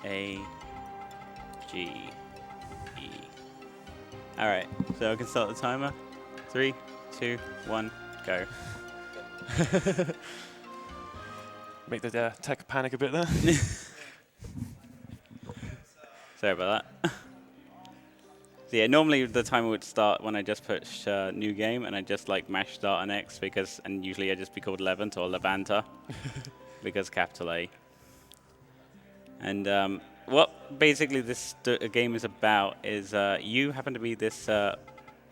A, G, E. All right, so I can start the timer. 3, 2, 1, go. Make the tech panic a bit there. Sorry about that. So yeah, normally the timer would start when I just push new game and I just like mash start and X and usually I'd just be called Levant or Levanta because capital A. And what basically this game is about is you happen to be this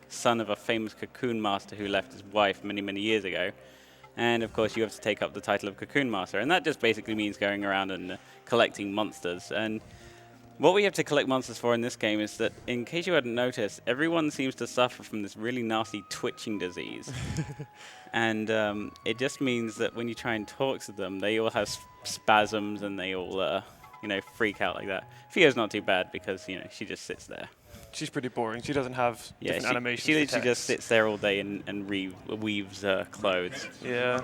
son of a famous Cocoon Master who left his wife many, many years ago. And of course you have to take up the title of Cocoon Master. And that just basically means going around and collecting monsters. And what we have to collect monsters for in this game is that, in case you hadn't noticed, everyone seems to suffer from this really nasty twitching disease. And it just means that when you try and talk to them, they all have spasms and they all, freak out like that. Fio's not too bad because, she just sits there. She's pretty boring. She doesn't have different animations. She literally just sits there all day and weaves clothes. Yeah.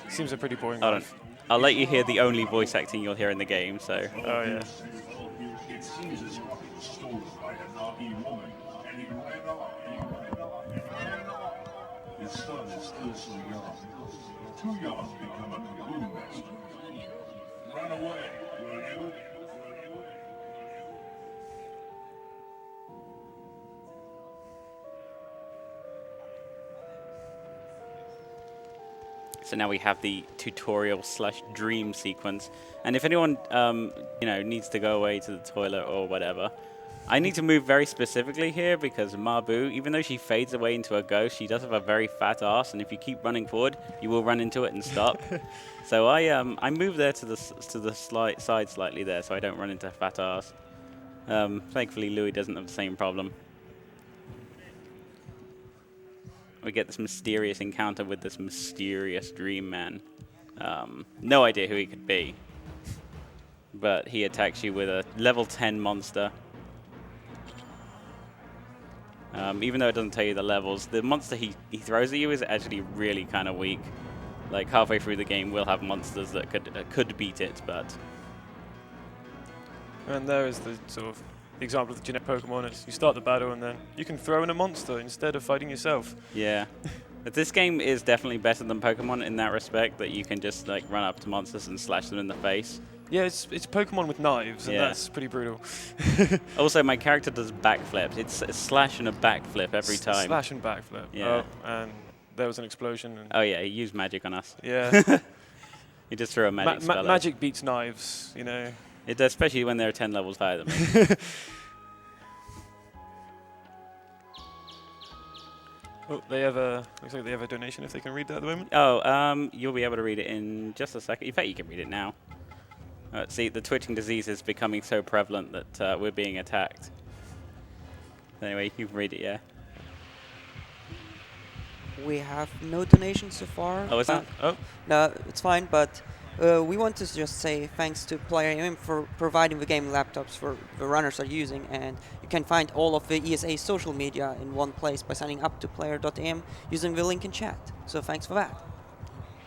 Seems a pretty boring Hold life. on. I'll let you hear the only voice acting you'll hear in the game, so. Oh, yeah. It seems as if it was stolen by a naughty woman, and he ran off. His son is still so young. Too young to become a Cocoon Master. Run away, will you? So now we have the tutorial/dream sequence, and if anyone needs to go away to the toilet or whatever, I need to move very specifically here because Mabu, even though she fades away into a ghost, she does have a very fat ass, and if you keep running forward, you will run into it and stop. So I move there to the side slightly there, so I don't run into a fat ass. Thankfully, Louis doesn't have the same problem. We get this mysterious encounter with this mysterious dream man. No idea who he could be. But he attacks you with a level 10 monster. Even though it doesn't tell you the levels, the monster he throws at you is actually really kind of weak. Like halfway through the game, we'll have monsters that could beat it, but... And there is the sort of example of the genetic Pokemon. It's you start the battle and then you can throw in a monster instead of fighting yourself. Yeah. But this game is definitely better than Pokemon in that respect, that you can just like run up to monsters and slash them in the face. Yeah, it's Pokemon with knives, and that's pretty brutal. Also, my character does backflips. It's a slash and a backflip every time. Slash and backflip. Yeah. Oh, and there was an explosion. And oh yeah, he used magic on us. Yeah. He just threw a magic spell. Magic beats knives, you know. It does, especially when they're 10 levels higher than me. Oh, looks like they have a donation if they can read that at the moment. Oh, you'll be able to read it in just a second. In fact, you can read it now. See, the twitching disease is becoming so prevalent that we're being attacked. Anyway, you can read it, yeah. We have no donations so far. Oh, is that? Oh. No, it's fine, but we want to just say thanks to Player for providing the game laptops for the runners are using, and you can find all of the ESA social media in one place by signing up to player.am using the link in chat. So thanks for that.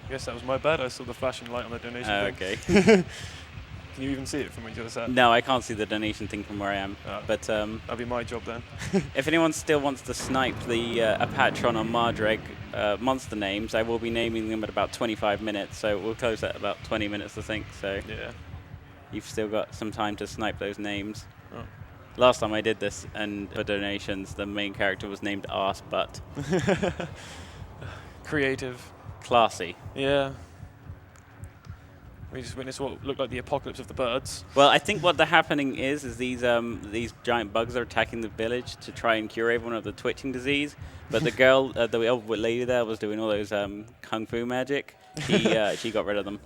I guess that was my bad. I saw the flashing light on the donation. Okay. Can you even see it from where you're sat? No, I can't see the donation thing from where I am. But that'll be my job then. if anyone still wants to snipe the Apatron or Mardreg monster names, I will be naming them at about 25 minutes. So we'll close at about 20 minutes, I think. So yeah, you've still got some time to snipe those names. Oh. Last time I did this, and for donations, the main character was named Arse Butt. Creative. Classy. Yeah. We just witnessed what looked like the apocalypse of the birds. Well, I think what the happening is these giant bugs are attacking the village to try and cure everyone of the twitching disease. But the girl, the old lady there, was doing all those kung fu magic. She got rid of them.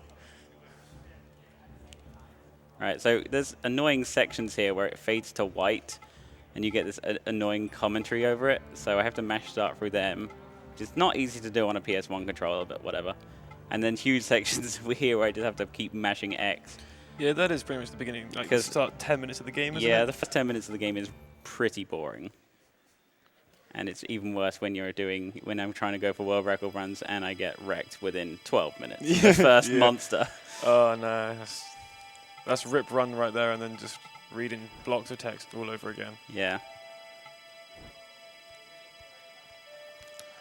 All right, so there's annoying sections here where it fades to white, and you get this annoying commentary over it. So I have to mash start through them, which is not easy to do on a PS1 controller, but whatever. And then huge sections here where I just have to keep mashing X. Yeah, that is pretty much the beginning. Like the start 10 minutes of the game, isn't it? Yeah, the first 10 minutes of the game is pretty boring. And it's even worse when when I'm trying to go for world record runs and I get wrecked within 12 minutes. The first monster. Oh no, that's rip run right there, and then just reading blocks of text all over again. Yeah.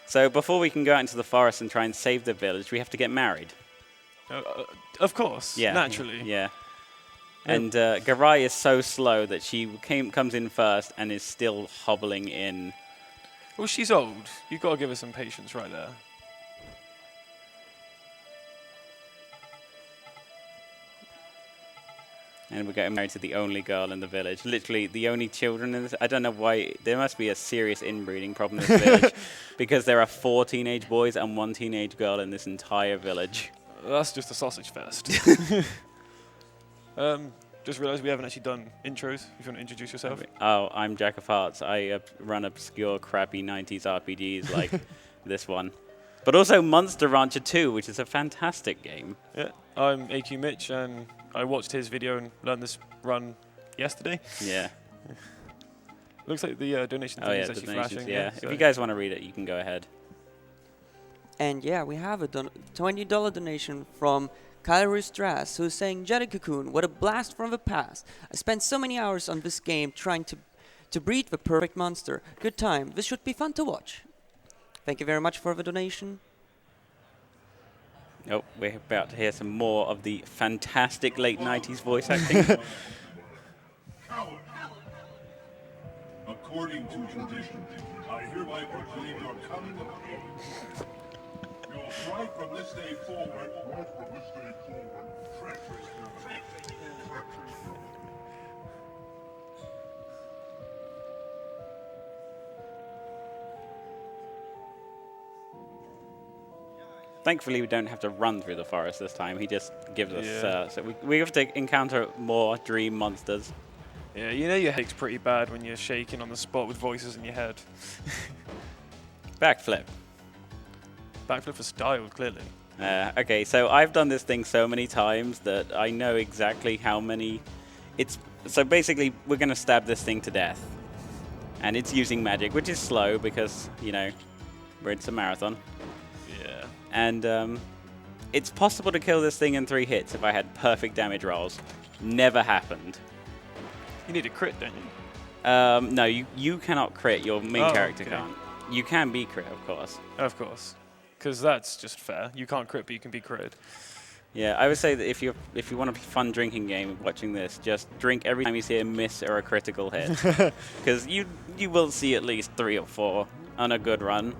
So before we can go out into the forest and try and save the village, we have to get married. Of course, Yeah. naturally. Yeah. And Garai is so slow that she comes in first and is still hobbling in. Well, she's old. You've got to give her some patience right there. And we're getting married to the only girl in the village. Literally the only children in this. I don't know why. There must be a serious inbreeding problem in this village. Because there are 4 teenage boys and 1 teenage girl in this entire village. That's just a sausage fest. Just realised we haven't actually done intros. If you want to introduce yourself. Oh, I'm JackOfHearts. I run obscure, crappy 90s RPGs like this one. But also Monster Rancher 2, which is a fantastic game. Yeah, I'm AQ Mitch, and I watched his video and learned this run yesterday. Yeah. Looks like the donation thing is actually flashing. Yeah. So If you guys want to read it, you can go ahead. And yeah, we have a $20 donation from Kyrie Strass, who's saying, Jade Cocoon, what a blast from the past. I spent so many hours on this game trying to breed the perfect monster. Good time. This should be fun to watch. Thank you very much for the donation. Oh, we're about to hear some more of the fantastic late 90s voice acting. Coward! According to tradition, I hereby proclaim your coming of age. Your right from this day forward. Thankfully, we don't have to run through the forest this time. He just gives us... Yeah. So we have to encounter more dream monsters. Yeah, you know your head's pretty bad when you're shaking on the spot with voices in your head. Backflip. Backflip for style, clearly. Okay, so I've done this thing so many times that I know exactly how many... So basically, we're going to stab this thing to death. And it's using magic, which is slow because, you know, it's a marathon. Yeah. And it's possible to kill this thing in 3 hits if I had perfect damage rolls. Never happened. You need a crit, don't you? No, you cannot crit. Your main character okay. can't. You can be crit, of course. Of course. Because that's just fair. You can't crit, but you can be critted. Yeah, I would say that if you want a fun drinking game watching this, just drink every time you see a miss or a critical hit. Because you will see at least 3 or 4 on a good run.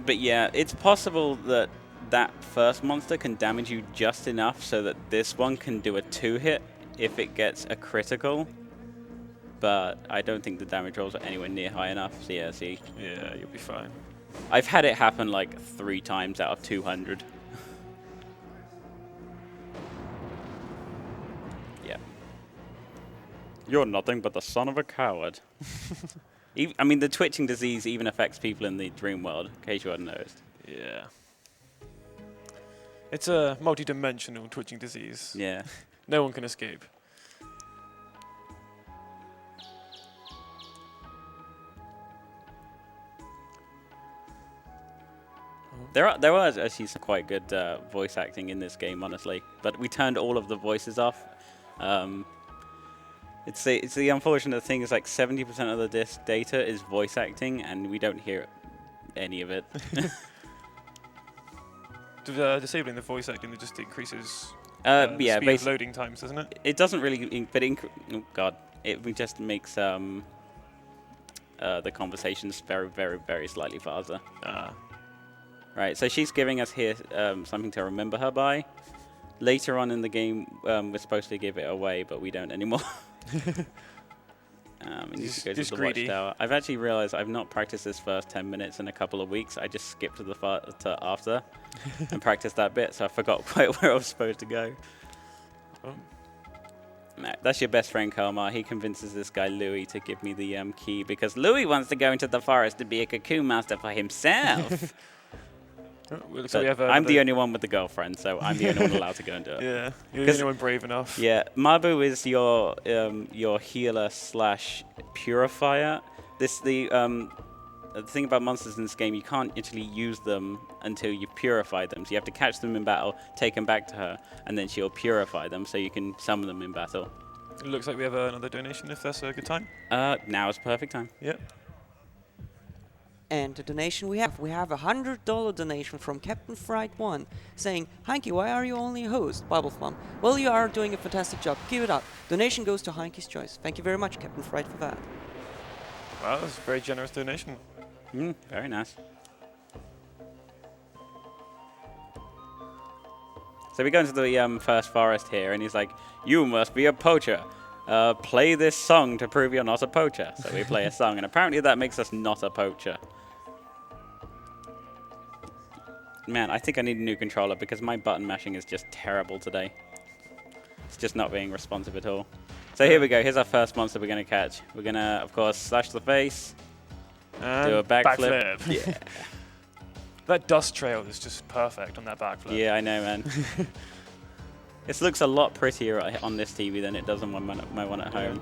But yeah, it's possible that that first monster can damage you just enough so that this one can do a 2-hit if it gets a critical. But I don't think the damage rolls are anywhere near high enough. So yeah, see. Yeah, you'll be fine. I've had it happen like 3 times out of 200. Yeah. You're nothing but the son of a coward. I mean, the twitching disease even affects people in the dream world, in case you hadn't noticed. Yeah. It's a multi-dimensional twitching disease. Yeah. No one can escape. There was actually some quite good voice acting in this game, honestly. But we turned all of the voices off. It's the unfortunate thing is like 70% of the disk data is voice acting, and we don't hear any of it. Disabling the voice acting, it just increases Yeah, speed of basically, loading times, doesn't it? it doesn't really, oh god, it just makes the conversations very, very, very slightly faster. Right, so she's giving us here something to remember her by. Later on in the game, we're supposed to give it away, but we don't anymore. And you go to just the greedy. watchtower. I've actually realized I've not practiced this first 10 minutes in a couple of weeks. I just skipped to after and practiced that bit, so I forgot quite where I was supposed to go. Oh. No, that's your best friend, Kalmar. He convinces this guy, Louis, to give me the key because Louis wants to go into the forest to be a cocoon master for himself. Oh, well, looks But like we have I'm the another- only one with the girlfriend, so I'm the only one allowed to go and do it. Yeah, you're the 'Cause- only one brave enough. Yeah, Mabu is your healer slash purifier. The thing about monsters in this game, you can't actually use them until you purify them. So you have to catch them in battle, take them back to her, and then she'll purify them so you can summon them in battle. It looks like we have another donation if that's a good time. Now is perfect time. Yeah. And the donation we have $100 donation from Captain Fright 1 saying, Heinke, why are you only a host? Bible Flum. Well, you are doing a fantastic job. Keep it up. Donation goes to Heinke's Choice. Thank you very much, Captain Fright, for that. Wow, that's a very generous donation. Very nice. So we go into the first forest here, and he's like, "You must be a poacher. Play this song to prove you're not a poacher." So we play a song, and apparently that makes us not a poacher. Man, I think I need a new controller because my button mashing is just terrible today. It's just not being responsive at all. So here we go. Here's our first monster we're going to catch. We're going to, of course, slash the face, And do a backflip. Yeah. That dust trail is just perfect on that backflip. Yeah, I know, man. This looks a lot prettier on this TV than it does on my one at home.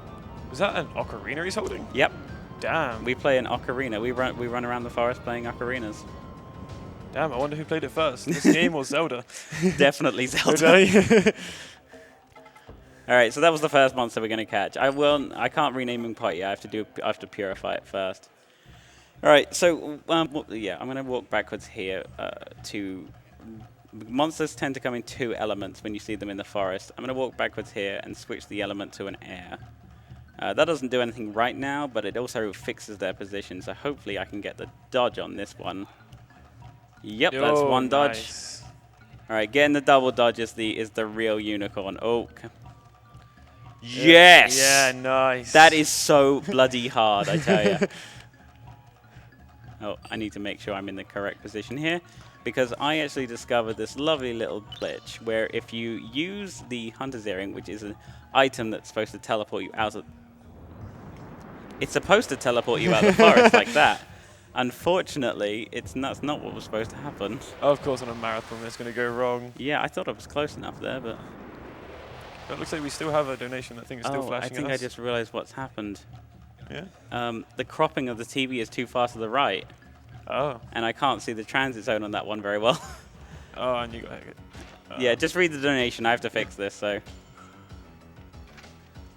Was that an ocarina he's holding? Yep. Damn. We play an ocarina. We run around the forest playing ocarinas. Damn, I wonder who played it first. This game or Zelda? Definitely Zelda. Today. All right, so that was the first monster we're going to catch. I can't rename him quite yet. I have to purify it first. All right, so yeah, I'm going to walk backwards here to. Monsters tend to come in two elements when you see them in the forest. I'm going to walk backwards here and switch the element to an air. That doesn't do anything right now, but it also fixes their position. So hopefully I can get the dodge on this one. Yep, that's one dodge. Nice. All right, getting the double dodge is the real unicorn. Oh. Yes! Yeah, nice. That is so bloody hard, I tell you. Oh, I need to make sure I'm in the correct position here, because I actually discovered this lovely little glitch where if you use the Hunter's Earring, which is an item that's supposed to teleport you out of... It's supposed to teleport you out of the forest like that. Unfortunately, that's not what was supposed to happen. Of course, on a marathon, it's going to go wrong. Yeah, I thought I was close enough there, but... It looks like we still have a donation. I think it's still I flashing think at I us. just realized what's happened. Yeah? The cropping of the TV is too far to the right, Oh. and I can't see the transit zone on that one very well. Oh, and you got it. Yeah, just read the donation. I have to fix this, so...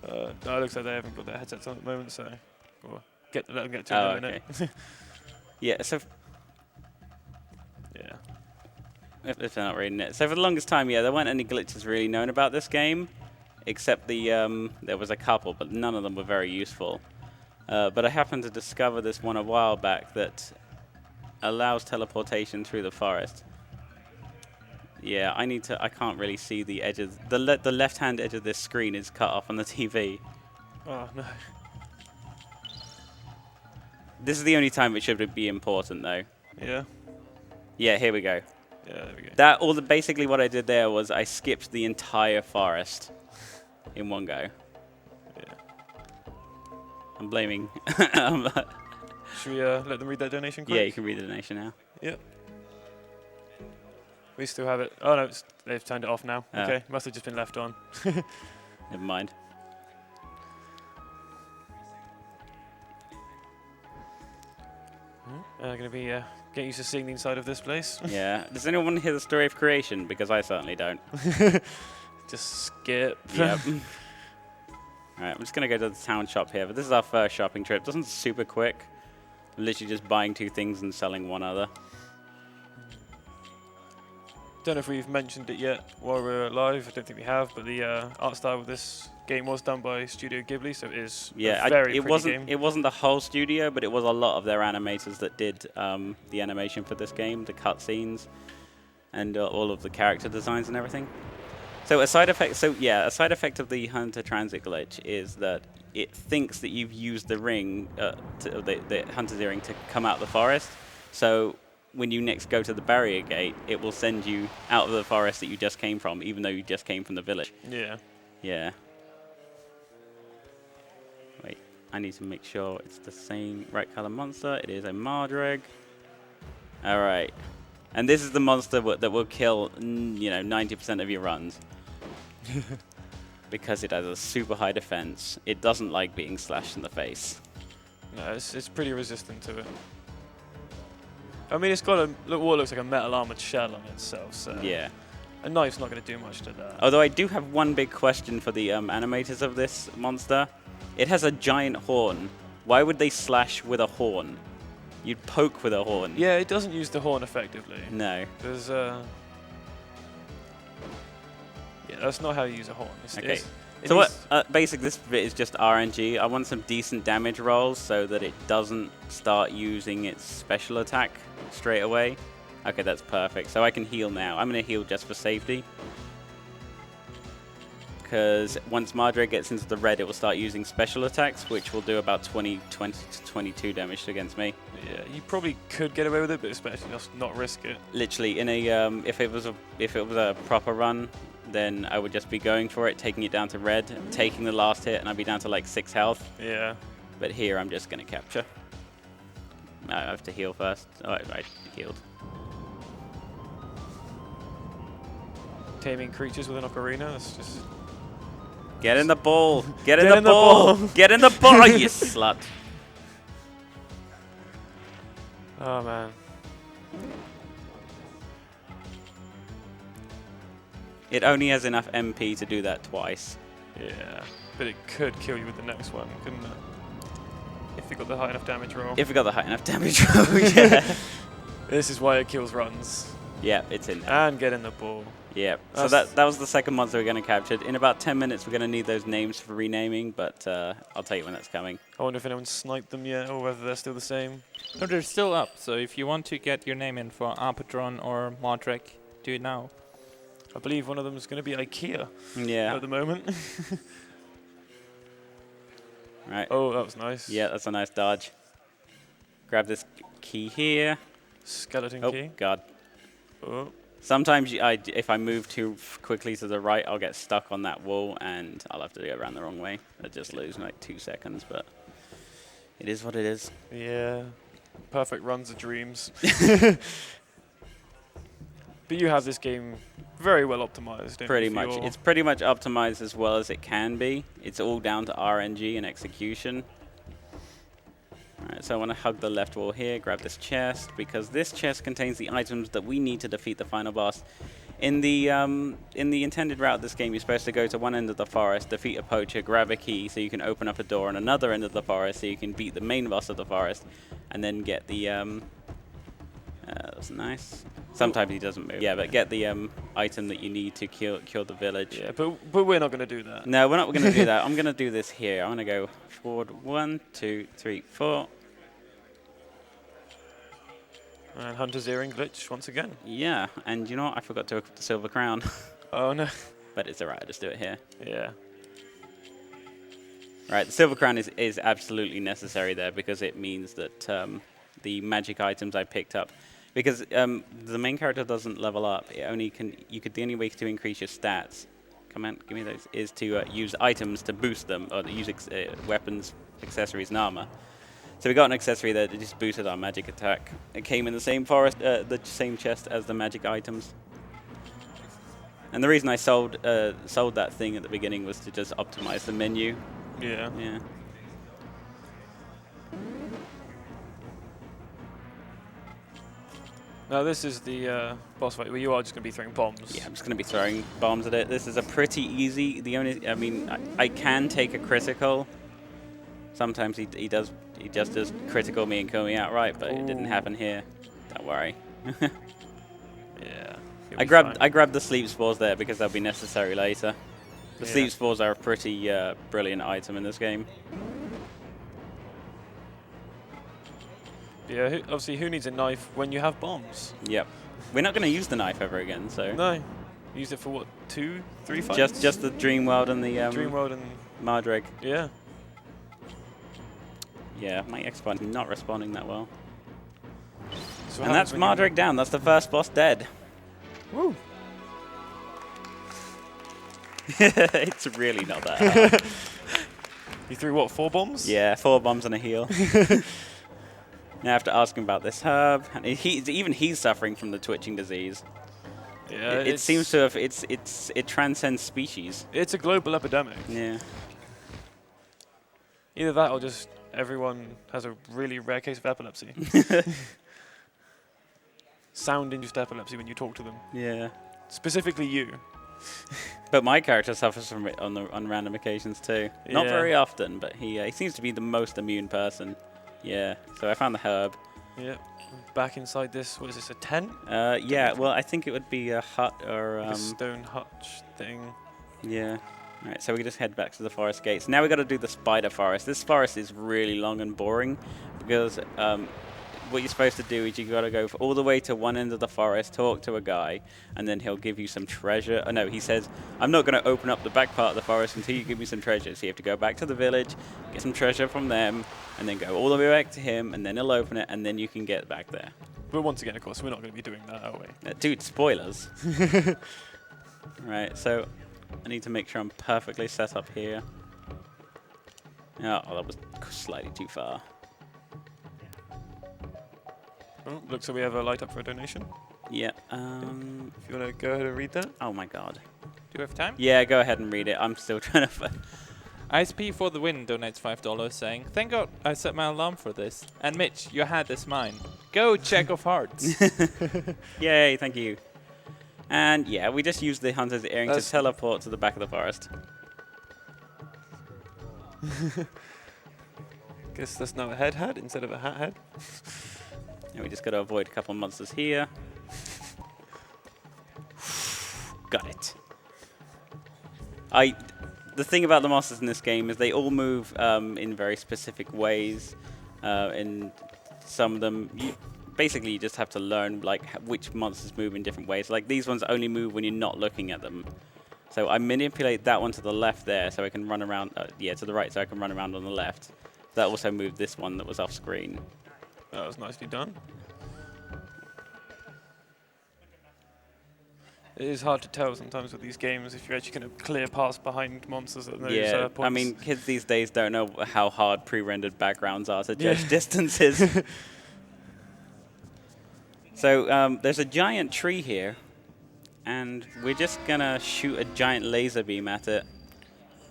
No, it looks like they haven't got their headsets on at the moment, so we'll let them get to Oh, it in a minute. Yeah, so... Yeah. If they're not reading it. So for the longest time, yeah, there weren't any glitches really known about this game, except there was a couple, but none of them were very useful. But I happened to discover this one a while back that allows teleportation through the forest. Yeah, I can't really see the edges. The left-hand edge of this screen is cut off on the TV. Oh, no. This is the only time it should be important, though. Yeah. Yeah, here we go. Yeah, there we go. Basically what I did there was I skipped the entire forest in one go. Yeah. I'm blaming. Should we let them read that donation quick? Yeah, you can read the donation now. Yep. We still have it. Oh, no, they've turned it off now. Oh. Okay, must have just been left on. Never mind. Going to be getting used to seeing the inside of this place. Yeah. Does anyone want to hear the story of creation? Because I certainly don't. Just skip. Yep. Alright, I'm just going to go to the town shop here, but this is our first shopping trip. Doesn't super quick. I'm literally just buying two things and selling one other. Don't know if we've mentioned it yet while we're live. I don't think we have, but the art style of this game was done by Studio Ghibli, so it is Yeah, a very it pretty game. wasn't the whole studio, but it was a lot of their animators that did the animation for this game, the cutscenes, and all of the character designs and everything. So a side effect. So yeah, a side effect of the Hunter Transit glitch is that it thinks that you've used the ring, the Hunter's Earring, to come out of the forest. So when you next go to the barrier gate, it will send you out of the forest that you just came from, even though you just came from the village. Yeah. Yeah. Wait, I need to make sure it's the same right color monster. It is a Mardreg. All right. And this is the monster that will kill, 90% of your runs. Because it has a super high defense. It doesn't like being slashed in the face. No, it's pretty resistant to it. I mean, it's got what looks like a metal armored shell on itself, so Yeah. a knife's not going to do much to that. Although I do have one big question for the animators of this monster. It has a giant horn. Why would they slash with a horn? You'd poke with a horn. Yeah, it doesn't use the horn effectively. No. There's yeah, that's not how you use a horn. Okay. So what? Basically, this bit is just RNG. I want some decent damage rolls so that it doesn't start using its special attack straight away. Okay, that's perfect. So I can heal now. I'm going to heal just for safety. Because once Madre gets into the red, it will start using special attacks, which will do about 20 to 22 damage against me. Yeah, you probably could get away with it, but especially just not risk it. Literally, in a if it was a proper run, then I would just be going for it, taking it down to red, taking the last hit, and I'd be down to like 6 health. Yeah. But here, I'm just going to capture. I have to heal first. Oh, I healed. Taming creatures with an ocarina, that's just... Get in the ball! Get in the ball! Get in the ball, you slut! Oh, man. It only has enough MP to do that twice. Yeah, but it could kill you with the next one, couldn't it? If it got the high enough damage roll. If it got the high enough damage roll, yeah. This is why it kills runs. Yeah, it's in there. And get in the ball. Yeah, so that was the second monster we're going to capture. In about 10 minutes, we're going to need those names for renaming, but I'll tell you when that's coming. I wonder if anyone's sniped them yet, or whether they're still the same. No, they're still up, so if you want to get your name in for Arpatron or Mordrek, do it now. I believe one of them is going to be IKEA Yeah. at the moment. Right. Oh, that was nice. Yeah, that's a nice dodge. Grab this key here. Skeleton Oh, key. God. Oh. Sometimes if I move too quickly to the right, I'll get stuck on that wall, and I'll have to go around the wrong way. I just lose like 2 seconds, but it is what it is. Yeah. Perfect runs of dreams. But you have this game very well optimized. don't Pretty you, for much. your- It's pretty much optimized as well as it can be. It's all down to RNG and execution. Alright, so I want to hug the left wall here, grab this chest, because this chest contains the items that we need to defeat the final boss. In the intended route of this game, you're supposed to go to one end of the forest, defeat a poacher, grab a key so you can open up a door on another end of the forest so you can beat the main boss of the forest, and then get the... that's nice. Sometimes he doesn't move. Yeah, but get the item that you need to kill the village. Yeah, but we're not going to do that. No, we're not going to do that. I'm going to do this here. I'm going to go forward 1, 2, 3, 4. And Hunter's Earring glitch once again. Yeah, and you know what? I forgot to equip the silver crown. Oh, no. But it's alright, I'll just do it here. Yeah. Right, the silver crown is absolutely necessary there because it means that the magic items I picked up, because the main character doesn't level up, the only way to increase your stats, come on, give me those, is to use items to boost them, or to use weapons, accessories, and armor. So we got an accessory that just boosted our magic attack. It came in the same forest, the same chest as the magic items. And the reason I sold that thing at the beginning was to just optimize the menu. Yeah. Yeah. Now this is the boss fight where you are just going to be throwing bombs. Yeah, I'm just going to be throwing bombs at it. This is a pretty easy. I can take a critical. Sometimes he just does critical me and kill me outright, but it didn't happen here. Don't worry. Yeah. I grabbed the sleep spores there because they'll be necessary later. The sleep spores are a pretty brilliant item in this game. Yeah, obviously, who needs a knife when you have bombs? Yep. We're not going to use the knife ever again, so. No. Use it for what, 2, 3 fights? Just the Dream World and the Dreamworld and Mardreg. yeah. Yeah, my X-Bot not responding that well. So And that's Mardreg down. That's the first boss dead. Woo. It's really not that hard. You threw what, 4 bombs? Yeah, 4 bombs and a heal. Now I have to ask him about this herb. And even he's suffering from the twitching disease. Yeah, It seems to have it transcends species. It's a global epidemic. Yeah. Either that or just everyone has a really rare case of epilepsy. Sound-induced epilepsy when you talk to them. Yeah. Specifically you. But my character suffers from it on random occasions too. Not Yeah. very often, but he seems to be the most immune person. Yeah. So I found the herb. Yep. Back inside this, what is this, a tent? Yeah. Well, I think it would be a hut or Like a stone hutch thing. yeah. All right. So we just head back to the forest gates. Now we got to do the spider forest. This forest is really long and boring because what you're supposed to do is you got to go all the way to one end of the forest, talk to a guy, and then he'll give you some treasure. Oh, no, he says, I'm not going to open up the back part of the forest until you give me some treasure. So you have to go back to the village, get some treasure from them, and then go all the way back to him, and then he'll open it, and then you can get back there. But once again, of course, we're not going to be doing that, are we? Dude, spoilers. Right, so I need to make sure I'm perfectly set up here. Oh, that was slightly too far. Oh, looks like we have a light up for a donation. Yeah. If you want to go ahead and read that. Oh my god. Do you have time? Yeah, go ahead and read it. I'm still trying to find. ISP for the win donates $5 saying, thank God I set my alarm for this. And Mitch, your hat is mine. Go JackOfHearts. Yay, thank you. And yeah, we just used the hunter's earring to That's- teleport to the back of the forest. Guess that's now a head hat instead of a hat head. And we just got to avoid a couple of monsters here. Got it. The thing about the monsters in this game is they all move in very specific ways. In some of them, basically you just have to learn like which monsters move in different ways. Like these ones only move when you're not looking at them. So I manipulate that one to the left there, so I can run around. Yeah, to the right, so I can run around on the left. That also moved this one that was off screen. That was nicely done. It is hard to tell sometimes with these games if you're actually going to clear paths behind monsters at those Yeah, points. I mean, kids these days don't know how hard pre-rendered backgrounds are to judge distances. So there's a giant tree here, and we're just gonna shoot a giant laser beam at it.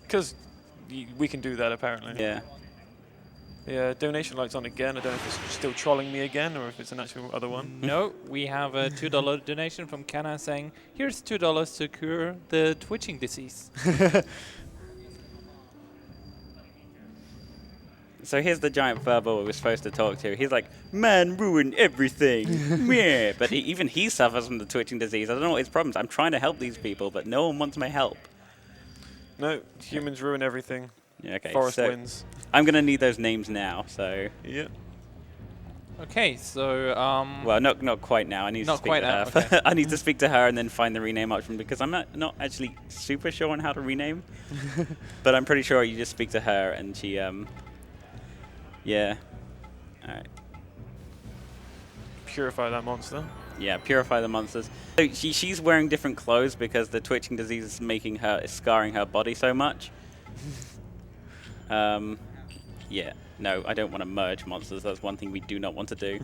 Because we can do that apparently. Yeah. Yeah, donation light's on again. I don't know if it's still trolling me again or if it's an actual other one. No, we have a $2 donation from Kenna saying, here's $2 to cure the twitching disease. So here's the giant furball we're supposed to talk to. He's like, man ruined everything. Yeah. But even he suffers from the twitching disease. I don't know what his problem is. I'm trying to help these people, but no one wants my help. No, humans ruin everything. Yeah, okay. Forest so wins. I'm going to need those names now, so... Yeah. Okay, so Well, not quite now. I need to Not speak quite to now, her. okay. I need to speak to her and then find the rename option because I'm not actually super sure on how to rename. But I'm pretty sure you just speak to her and she... Yeah. All right. Purify that monster. Yeah, purify the monsters. So she's wearing different clothes because the twitching disease is making her, is scarring her body so much. Yeah, no, I don't want to merge monsters. That's one thing we do not want to do.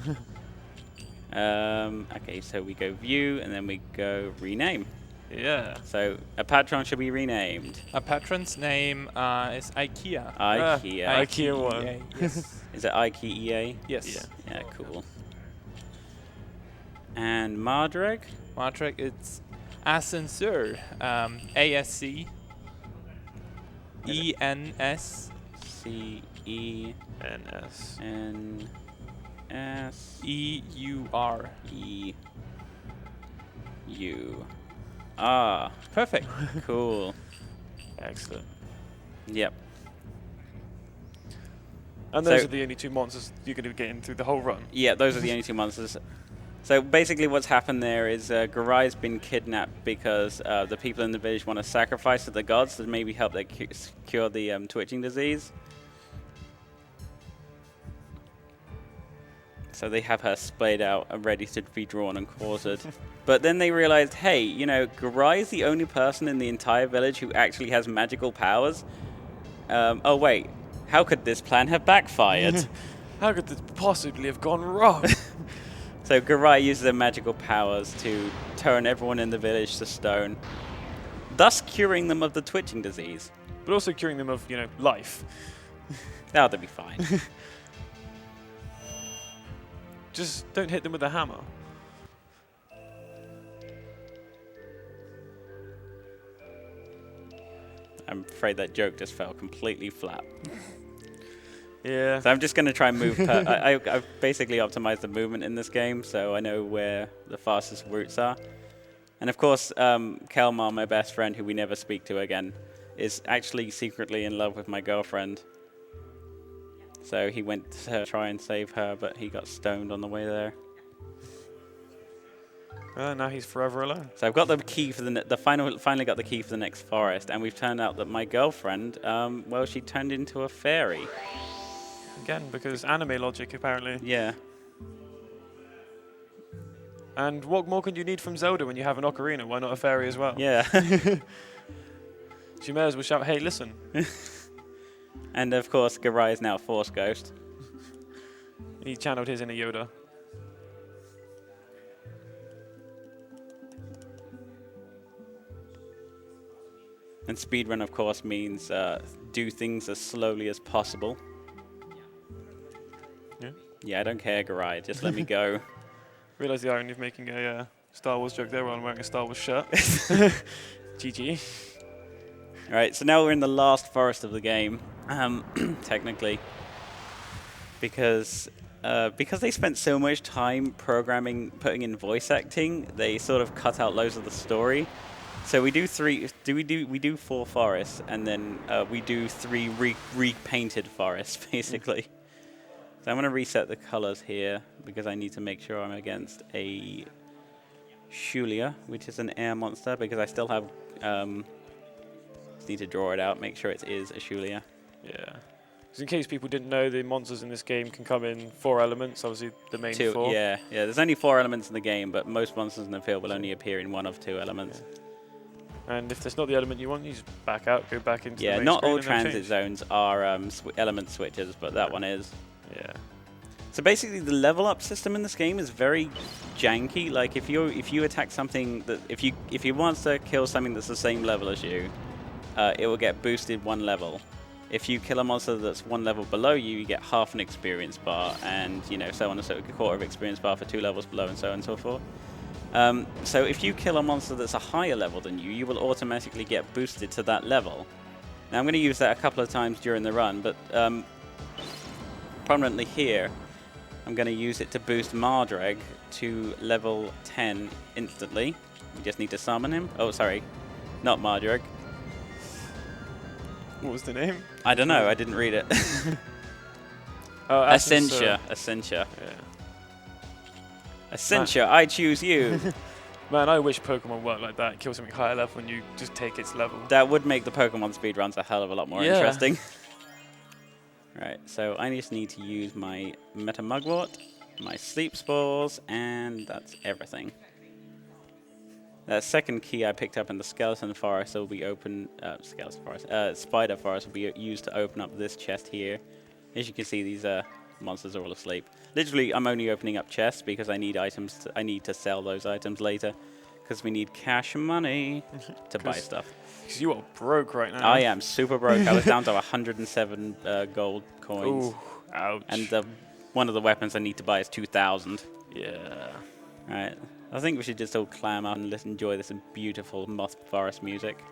Okay, so we go view and then we go rename. Yeah. So a patron should be renamed. a patron's name is IKEA. IKEA. IKEA one. Yes. Is it IKEA? Yes. Yeah. Yeah, cool. And Mardreg? Martrek, it's Ascenseur. ASC. ENS. NS. EUR. EU. Ah, Perfect. cool. Excellent. Yep. And those So- are the only two monsters you're going to be getting through the whole run. Yeah, those are the only two monsters. So basically what's happened there is Garai's been kidnapped because the people in the village want to sacrifice to the gods to maybe help them cure the twitching disease. So they have her splayed out and ready to be drawn and quartered. But then they realized, hey, you know, Garai is the only person in the entire village who actually has magical powers. Oh wait, how could this plan have backfired? How could this possibly have gone wrong? So Garai uses her magical powers to turn everyone in the village to stone, thus curing them of the twitching disease. But also curing them of, life. Oh, they'll be fine. Just don't hit them with a hammer. I'm afraid that joke just fell completely flat. Yeah. So I'm just going to try and move. I've basically optimized the movement in this game, so I know where the fastest routes are. And of course, Kelmar, my best friend, who we never speak to again, is actually secretly in love with my girlfriend. So he went to try and save her, but he got stoned on the way there. Now he's forever alone. So I've got the key for finally got the key for the next forest, and we've turned out that my girlfriend, well, she turned into a fairy. Again, because anime logic, apparently. Yeah. And what more can you need from Zelda when you have an ocarina? Why not a fairy as well? Yeah. She may as well shout, "Hey, listen." And of course, Garai is now a Force Ghost. He channeled his inner Yoda. And speedrun, of course, means do things as slowly as possible. Yeah. Yeah, I don't care, Garai. Just let me go. Realise the irony of making a Star Wars joke there while I'm wearing a Star Wars shirt. GG. All right, so now we're in the last forest of the game, technically, because they spent so much time programming, putting in voice acting, they sort of cut out loads of the story. So we do four forests, and then we do three repainted forests, basically. So I'm going to reset the colors here because I need to make sure I'm against a Shulia, which is an air monster, because I still have just need to draw it out, make sure it is a Shulia. Yeah. Because in case people didn't know, the monsters in this game can come in 4 elements, obviously the main 4. Yeah. There's only 4 elements in the game, but most monsters in the field will only appear in one of 2 elements. Yeah. And if that's not the element you want, you just back out, go back into the main not screen all and then transit change. zones are element switches, but that one is. Yeah. So basically, the level up system in this game is very janky. Like if you attack something that if you want to kill something that's the same level as you, it will get boosted 1 level. If you kill a monster that's 1 level below you, you get half an experience bar, and so on and so a quarter of experience bar for 2 levels below, and so on and so forth. So if you kill a monster that's a higher level than you, you will automatically get boosted to that level. Now I'm going to use that a couple of times during the run, but prominently here, I'm going to use it to boost Mardreg to level 10 instantly. We just need to summon him. Oh, sorry, not Mardreg. What was the name? I don't know. I didn't read it. Ascensia. Essentia. Yeah. Essentia, I choose you. Man, I wish Pokemon worked like that. Kill something higher level when you just take its level. That would make the Pokemon speedruns a hell of a lot more interesting. Right, so I just need to use my Meta Mugwort, my Sleep Spores, and that's everything. The second key I picked up in the Skeleton Forest will be Spider Forest will be used to open up this chest here. As you can see, these monsters are all asleep. Literally, I'm only opening up chests because I need items. I need to sell those items later because we need cash money to buy stuff. Because you are broke right now. I am super broke. I was down to 107 gold coins. Ooh, ouch. And one of the weapons I need to buy is 2,000. Yeah. Right. I think we should just all clam out and enjoy this beautiful moss forest music.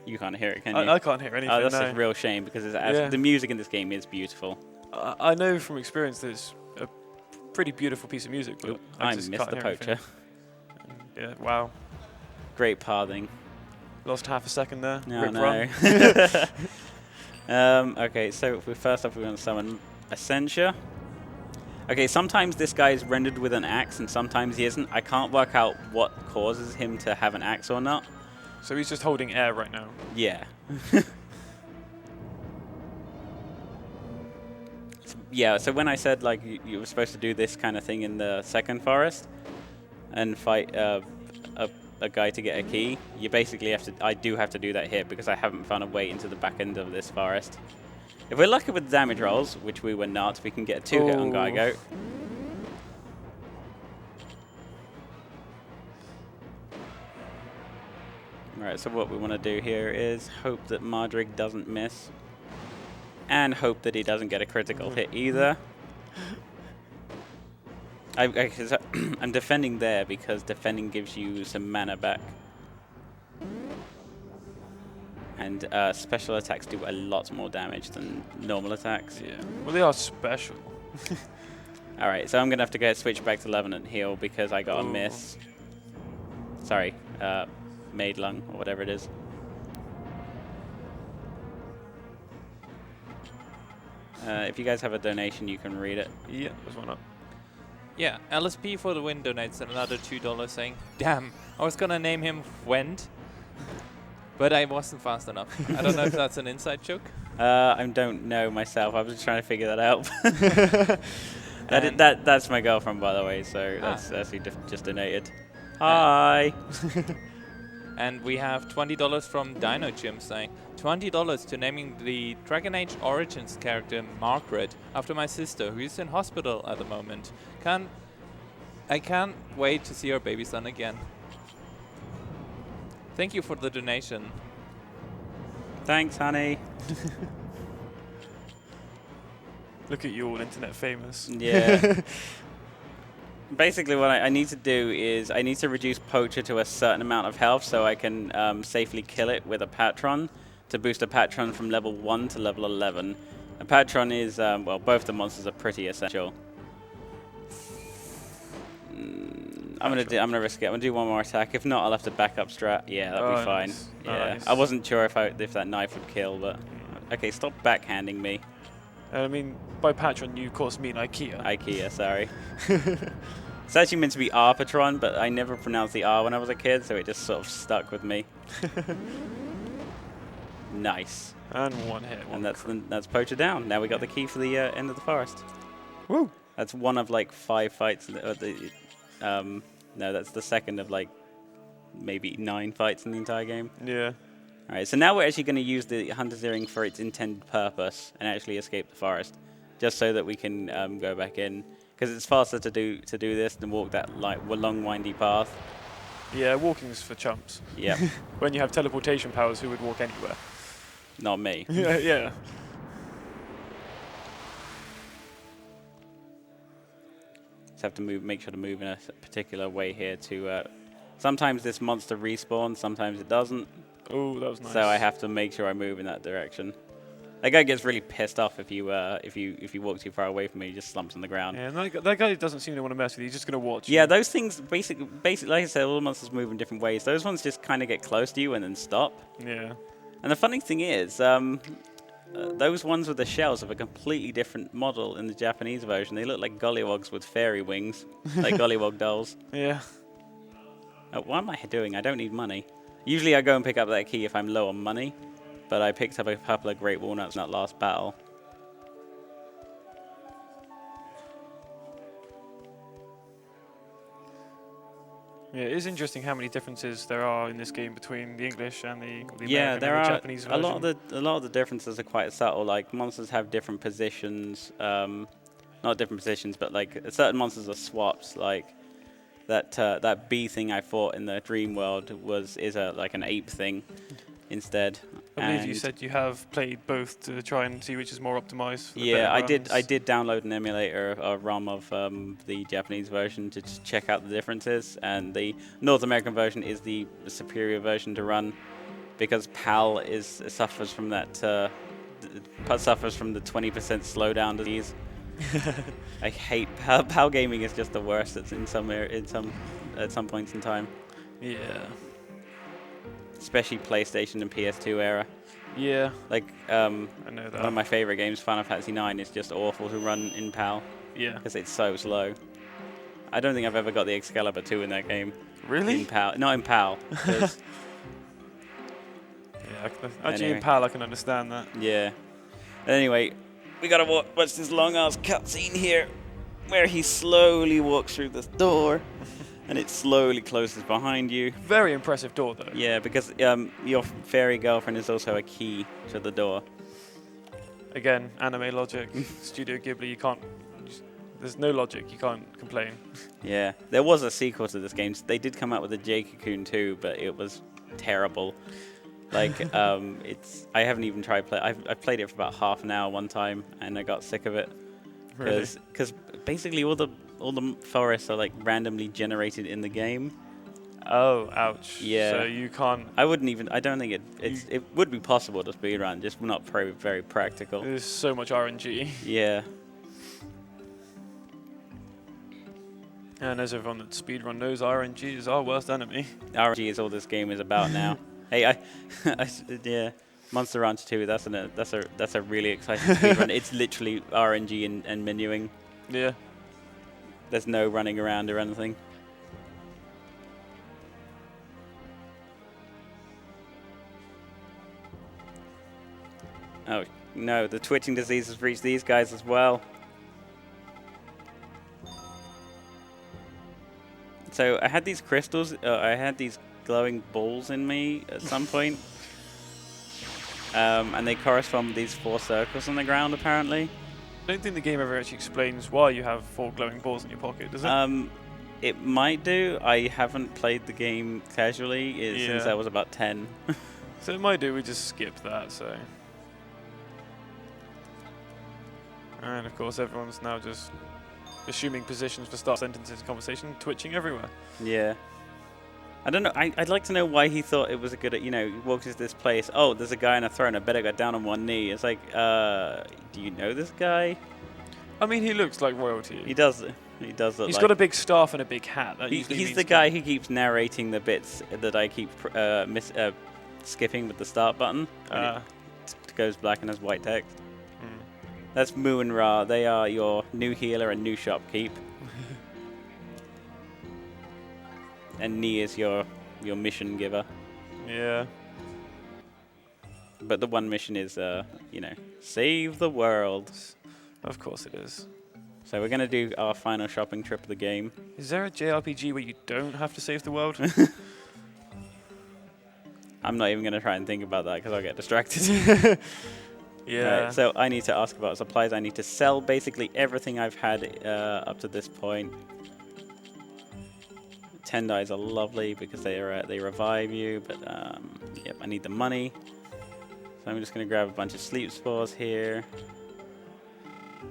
You can't hear it, can you? I can't hear anything. Oh, that's no. a real shame because the music in this game is beautiful. I know from experience that it's a pretty beautiful piece of music, but Oop, I I just missed can't the hear poacher. anything. Yeah, wow. Great pathing. Lost half a second there. No, Rip run. Okay, so first off we're going to summon Essentia. Okay, sometimes this guy is rendered with an axe and sometimes he isn't. I can't work out what causes him to have an axe or not. So he's just holding air right now. Yeah. Yeah, so when I said like you were supposed to do this kind of thing in the second forest and fight a a guy to get a key, you basically have to. I do have to do that here because I haven't found a way into the back end of this forest. If we're lucky with damage rolls, which we were not, we can get a 2-hit on Geigo. Right, so what we want to do here is hope that Mardrig doesn't miss. And hope that he doesn't get a critical hit either. I'm defending there because defending gives you some mana back. And special attacks do a lot more damage than normal attacks. Yeah. Well, they are special. Alright, so I'm going to have to switch back to Levenant heal because I got a miss. Sorry, Maid Lung or whatever it is. If you guys have a donation, you can read it. Yeah, there's one up. Yeah, LSP for the win donates another $2 saying, damn, I was gonna name him Wend, but I wasn't fast enough. I don't know if that's an inside joke. I don't know myself. I was just trying to figure that out. That's my girlfriend, by the way, so that's who just donated. Hi! And we have $20 from Dino Jim saying, $20 to naming the Dragon Age Origins character Margaret after my sister, who is in hospital at the moment. I can't wait to see her baby son again. Thank you for the donation. Thanks, honey. Look at you all, internet famous. Yeah. Basically, what I need to do is I need to reduce Poacher to a certain amount of health so I can safely kill it with a Patron to boost a Patron from level 1 to level 11. A Patron is, well, both the monsters are pretty essential. I'm gonna risk it. I'm gonna do one more attack. If not, I'll have to back up strat. Yeah, that'll be fine. Nice. Yeah, Nice. I wasn't sure if that knife would kill, but okay. Stop backhanding me. I mean, by Patron, you of course mean IKEA. IKEA, sorry. It's actually meant to be R-Patron, but I never pronounced the R when I was a kid, so it just sort of stuck with me. Nice. And one hit. And that's Poacher down. Now we got the key for the end of the forest. Woo! That's one of like 5 fights. No, that's the second of like maybe 9 fights in the entire game. Yeah. All right, so now we're actually going to use the Hunter's Earring for its intended purpose and actually escape the forest, just so that we can go back in, because it's faster to do this than walk that long windy path. Yeah, walking's for chumps. Yeah. When you have teleportation powers, who would walk anywhere? Not me. Yeah. Just have to make sure to move in a particular way here to. Sometimes this monster respawns, sometimes it doesn't. Oh, that was nice. So I have to make sure I move in that direction. That guy gets really pissed off if you walk too far away from me. He just slumps on the ground. Yeah, that guy doesn't seem to want to mess with you. He's just going to watch. Yeah, those things basically, like I said, all the monsters move in different ways. Those ones just kind of get close to you and then stop. Yeah. And the funny thing is, those ones with the shells have a completely different model in the Japanese version. They look like gollywogs with fairy wings, like gollywog dolls. Yeah. Oh, what am I doing? I don't need money. Usually I go and pick up that key if I'm low on money, but I picked up a couple of great walnuts in that last battle. Yeah, it is interesting how many differences there are in this game between the English and the Yeah, American there and the are Japanese a version. lot of the differences are quite subtle. Like monsters have different positions, not different positions, but like certain monsters are swapped. Like that bee thing I fought in the dream world is like an ape thing instead. I believe you said you have played both to try and see which is more optimized. For the Yeah, I better did download an emulator, a ROM of the Japanese version to just check out the differences, and the North American version is the superior version to run because PAL suffers from that suffers from the 20% slowdown disease. I hate PAL gaming is just the worst. It's at some points in time. Yeah. Especially PlayStation and PS2 era. Yeah. Like, I know that. one of my favorite games, Final Fantasy IX, is just awful to run in PAL Yeah. because it's so slow. I don't think I've ever got the Excalibur 2 in that game. Really? In PAL. Not in PAL. 'Cause- Yeah. Actually, Anyway. in PAL, I can understand that. yeah. But anyway, we gotta watch this long-ass cutscene here where he slowly walks through this door. And it slowly closes behind you. Very impressive door, though. Yeah, because your fairy girlfriend is also a key to the door. Again, anime logic, Studio Ghibli, you can't... There's no logic, you can't complain. Yeah, there was a sequel to this game. They did come out with a Jade Cocoon 2, but it was terrible. Like, I haven't even tried play. I've played it for about half an hour one time, and I got sick of it. Really? Because basically all the forests are like randomly generated in the game. Oh, ouch. Yeah. So you can't... I don't think it would be possible to speedrun, just not very practical. There's so much RNG. Yeah. And as everyone that speedrun knows, RNG is our worst enemy. RNG is all this game is about now. Hey, yeah, Monster Ranch 2. That's a really exciting speedrun. It's literally RNG and menuing. Yeah. There's no running around or anything. Oh no, the twitching disease has reached these guys as well. So I had these crystals, I had these glowing balls in me at some point. And they correspond with these 4 circles on the ground, apparently. I don't think the game ever actually explains why you have 4 glowing balls in your pocket, does it? It might do. I haven't played the game casually since I was about 10. So it might do, we just skip that, so... And of course everyone's now just assuming positions for start sentences conversation, twitching everywhere. Yeah. I don't know. I'd like to know why he thought it was a good, he walks into this place. Oh, there's a guy on a throne. I better go down on one knee. It's like, do you know this guy? I mean, he looks like royalty. He does. He does look He's like... got a big staff and a big hat. That He's means the guy who keeps narrating the bits that I keep skipping with the start button. It goes black and has white text. That's Mu and Ra. They are your new healer and new shopkeep. And Ni is your mission giver. Yeah. But the one mission is, save the world. Of course it is. So we're going to do our final shopping trip of the game. Is there a JRPG where you don't have to save the world? I'm not even going to try and think about that because I'll get distracted. Yeah. Right, so I need to ask about supplies. I need to sell basically everything I've had up to this point. Tendais are lovely because they revive you, but yep, I need the money. So I'm just going to grab a bunch of sleep spores here.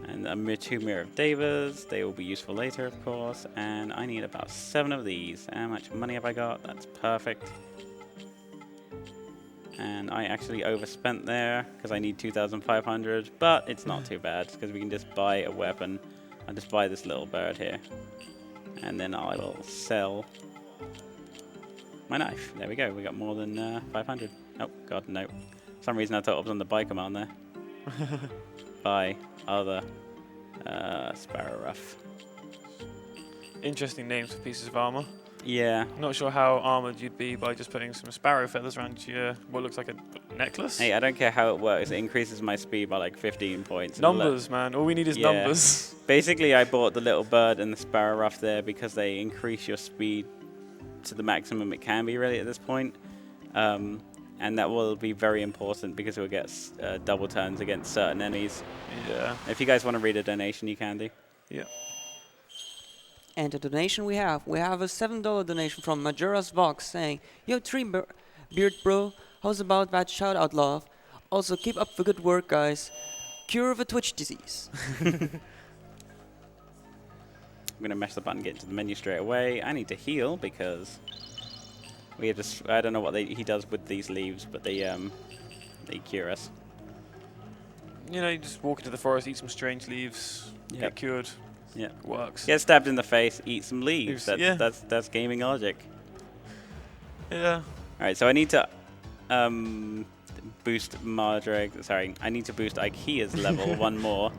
And a 2 Mirror of Devas. They will be useful later, of course. And I need about 7 of these. How much money have I got? That's perfect. And I actually overspent there because I need 2,500, but it's not too bad because we can just buy a weapon. I'll just buy this little bird here. And then I will sell my knife. There we go. We got more than 500. Oh, God, no. For some reason I thought it was on the buy command there. Buy other Sparrow Ruff. Interesting names for pieces of armor. Yeah. Not sure how armored you'd be by just putting some sparrow feathers around your what looks like a necklace. Hey, I don't care how it works. It increases my speed by like 15 points. Numbers, man. All we need is numbers. Basically, I bought the little bird and the Sparrow Ruff there because they increase your speed to the maximum it can be really at this point. And that will be very important because it will get double turns against certain enemies. Yeah. If you guys want to read a donation, you can do. Yeah. And the donation we have a $7 donation from Majora's Vox saying, "Yo, Beard Bro, how's about that shout out, love? Also, keep up the good work, guys. Cure the Twitch disease." I'm going to mash the button, get into the menu straight away. I need to heal because we have to. I don't know what he does with these leaves, but they cure us. You know, you just walk into the forest, eat some strange leaves, get cured. Yeah, works. Get stabbed in the face, eat some leaves. Yeah. That's gaming logic. Yeah. All right, so I need to boost Mardrag. Sorry, I need to boost Ikea's level 1 more